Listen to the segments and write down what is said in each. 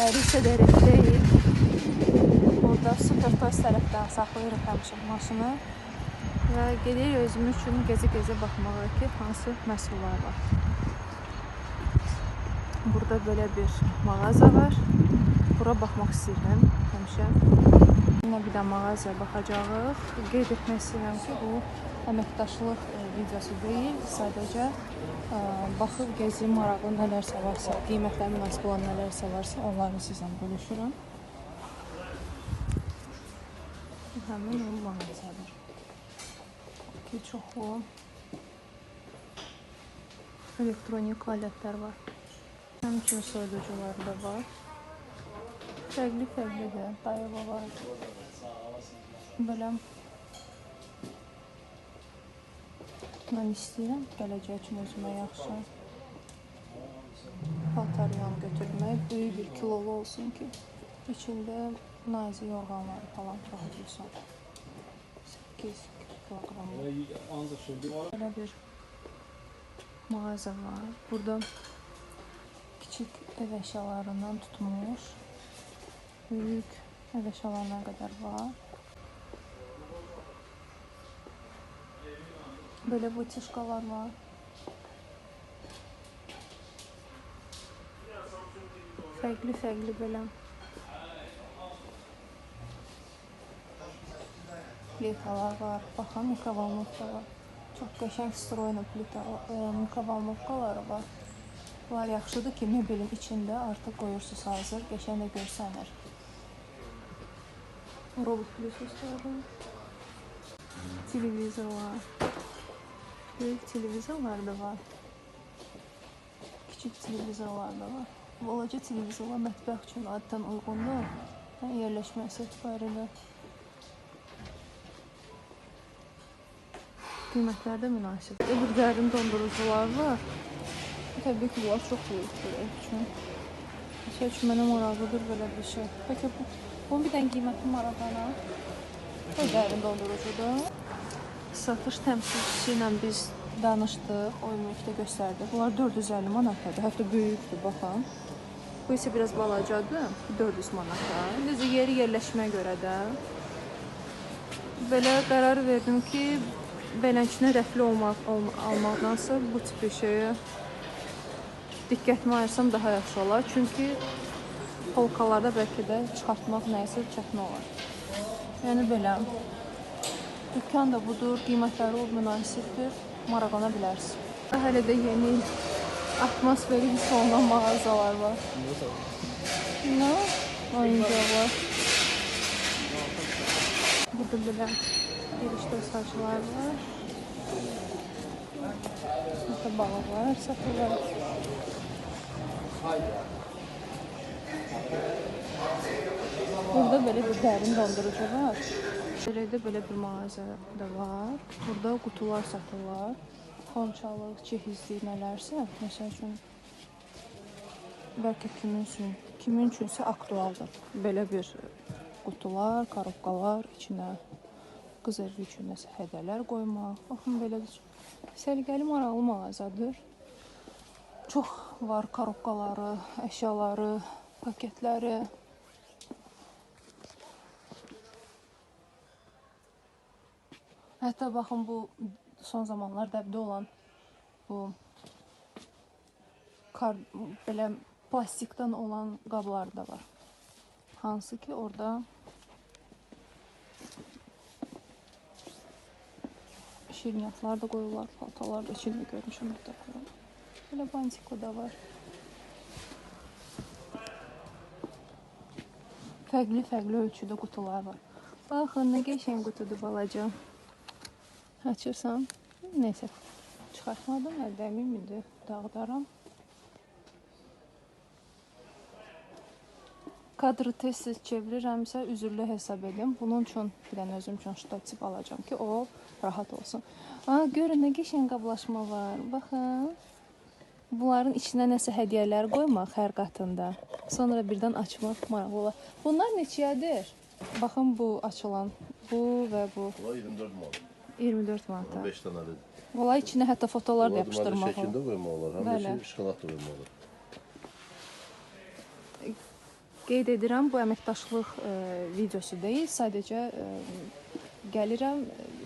Əlləri isə dərin deyil. Burada Super Toys tərəfdən saxlayırıq həmişə maşını. Və gedirik özümüz üçün gezi-gezi baxmağa ki, hansı məhsullar var. Burada belə bir mağaza var. Bura baxmaq istəyirəm həmişə. Yine bir də mağazaya baxacağıq. Qeyd etmək istəyirəm ki, bu əməkdaşlıq videosu deyil. Sadəcə baxıb gezi maraqlı nələrsə varsa, qiymətlər münasib olan nələrsə varsa, onları sizlə bölüşürəm. Həmin o mağazadır. Ki, çoxlu elektronik alətlər var. Həmçinin soyuducular da var. Fərqli də dayava var. Belə mən istəyirəm gələcək üçün özümə yaxşı paltaryan götürmək. Böyük bir kilolu olsun ki, içində nazik yorğanları falan rahat olsun. 8 kilogramlı. Belə bir mağaza var. Burada kiçik ev əşyalarından tutmuş büyük ev əşyalarına qədər var. Böyle butişkalar var. Fərqli belə plitalar var. Baxın, mikrovalnovka var. Çox qəşəng stroyna mikrovalnovkaları var. Bunlar yaxşıdır ki, mebelin içində artıq qoyursunuz hazır, qəşəng də görsənir. Robot pülüsüzləri, televizorlar, büyük televizorlar da var, küçük televizorlar da var. Balaca televizorlar mətbəx üçün adətən uyğundur, yerləşməsi etibarıyla. Qiymətlər də münasib. Bir dərin dondurucular var. Təbii ki, bunlar çox böyükdür ev üçün. Şey üçün mənə maraqlıdır belə bir şey. Peki bunun bir dənə qiyməti maraqlana. O dərin dondurucudur. Satış təmsilçisi ilə biz danışdıq, o ümumilikdə göstərdi. Bunlar 450 manatdadır, hətta böyükdür, baxın. Bu isə biraz balacadır, 400 manata. Necə yeri yerləşməyə görə də. Belə qərar verdim ki, beləncəsinə rəfli almaqdansa bu tip bir şeyə diqqətimi ayırsam daha yaxşı olar. Çünki polkalarda bəlkə də çıxartmaq nəyəsə çətin olar. Yəni belə. Dükkan da budur, qiymətləri münasibdir, maraqlana bilərsiniz. Hələ də yeni atmosferi hiss olunan mağazalar var. Nə? Oyuncaqlar. Burada belə girişdə saçlar var. Burada balıqlar satılır. Burada belə bir dərin dondurucu var. Belə bir mağaza da var. Burada qutular satırlar. Xonçalıq, cehizlik nələrsə. Məsəl üçün, bəlkə kimin üçünsə aktualdır. Belə bir qutular, korobkalar, içinə qız evi üçün nəsə hədələr qoymaq. Baxın, belə səliqəli, maraqlı mağazadır. Çox var korobkaları, əşyaları, paketləri. Hətta baxın, bu son zamanlar dəbdə olan bu belə plastikdən olan qablar da var. Hansı ki, orada şirniyyatlar da qoyurlar, paltalar da içində görmüşəm. Belə bantiko da var. Fərqli ölçüdə qutular var. Baxın, nə qəşəng qutudur balaca. Açırsan, neysə, çıxartmadım, əldəmim indi dağıdaram. Kadrı tez-tez çevirirəmsə, üzürlü hesab edin. Bunun üçün bir dənə özüm üçün ştativ alacağım ki, o rahat olsun. Görün, nə qəşəng qablaşma var, baxın. Bunların içinə nəsə hədiyyələr qoymaq hər qatında. Sonra birdən açmaq maraqlı olar. Bunlar neçəyədir? Baxın, bu açılan, bu və bu. 24 manat. 24 manata. 15 dənədir. Olay içinə hətta fotolar da yapışdırmaq şəkildə qoymaq olar. Həm də şokolad da qoymaq olar. Qeyd edirəm, bu əməkdaşlıq videosu deyil, sadəcə gəlirəm,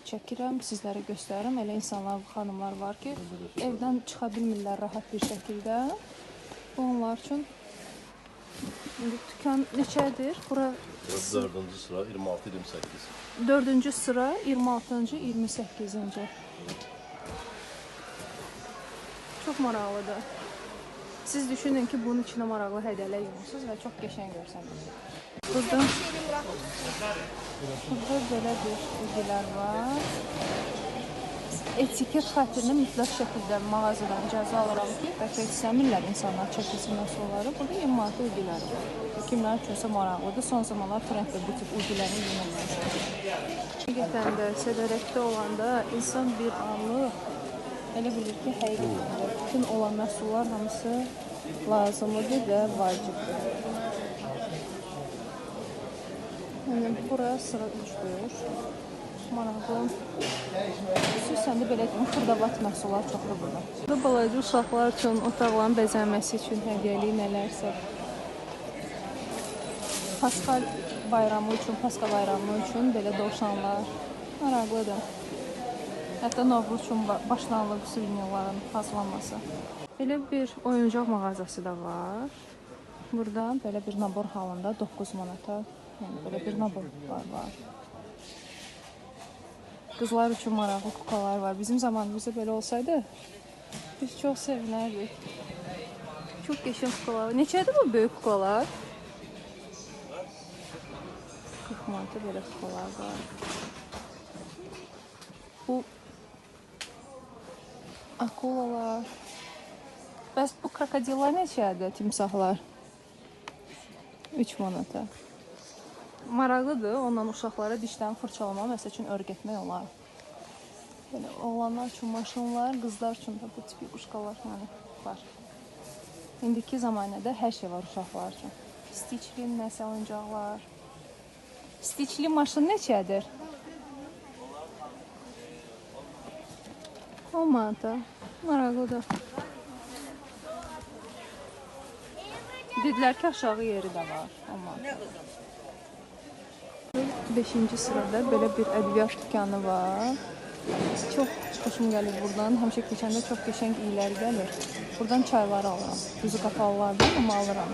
çəkirəm, sizlərə göstərirəm. Elə insanlar, xanımlar var ki, evdən çıxa bilmirlər rahat bir şəkildə. Bu onlar üçün dükan neçədir? Bura 4-cü sıra 26-28. 4-cü sıra 26-cı, 28-ci. Çox maraqlıdır. Siz düşünün ki, bunun içində maraqlı hədiyələr yığmışsınız və çox qəşəng görsəniz. Burada belə bir bilgilər var. Etiket xatirinə mütləq şəkildə mağazadan icazə alıram ki, bəlkə istəmirlər insanlar çəkilsin məhsulları. Burada 20 manat ulgilər var. Kimlər üçünsə maraqlıdır. Son zamanlar trenddə bu tip ulgilərin yönəlməsi. Həqiqətən də Sədərəkdə olanda insan bir anlıq elə bilir ki, həqiqətən bütün olan məhsullar hamısı lazımlıdır və vacibdir. Yəni, buraya sıra 3-dür. Maraqlı. Xüsusən də belə deyim, xırdavat məhsullar çoxdur burada. Burada balaca uşaqlar üçün, otaqların bəzənməsi üçün hədiyyəli nələrsə. Paskal bayramı üçün belə dovşanlar maraqlıdır. Hətta Novruz üçün başlanılıq suvenirlərin hazırlanması. Belə bir oyuncaq mağazası da var. Burada belə bir nabor halında 9 manata, yəni belə bir naborlar var. Qızlar üçün maraqlı kuklalar var. Bizim zamanımızda belə olsaydı, biz çox sevinərdik. Çox qəşəng kuklalar. Neçədir bu böyük kuklalar? 40 manata belə kuklalar var. Bu akulalar. Bəs bu krokodillar neçədir, timsahlar? 3 manata. Maraqlıdır, ondan uşaqlara dişlərini fırçalama, məsəl üçün öyrətmək olar. Belə oğlanlar üçün maşınlar, qızlar üçün də bu tipi quşqalar var. İndiki zamanədə hər şey var uşaqlar üçün. Stiçli nəsə oyuncaqlar. Stiçli maşın neçədir? 10 manata. Maraqlıdır. Dedilər ki, aşağı yeri də var. 10 manata. 5-ci sırada belə bir ədviyyat dükanı var. Çox xoşum gəlir buradan. Həmişə keçəndə çox qəşəng iylər gəlir. Buradan çayları alıram. Düzü qapalılardan amma alıram.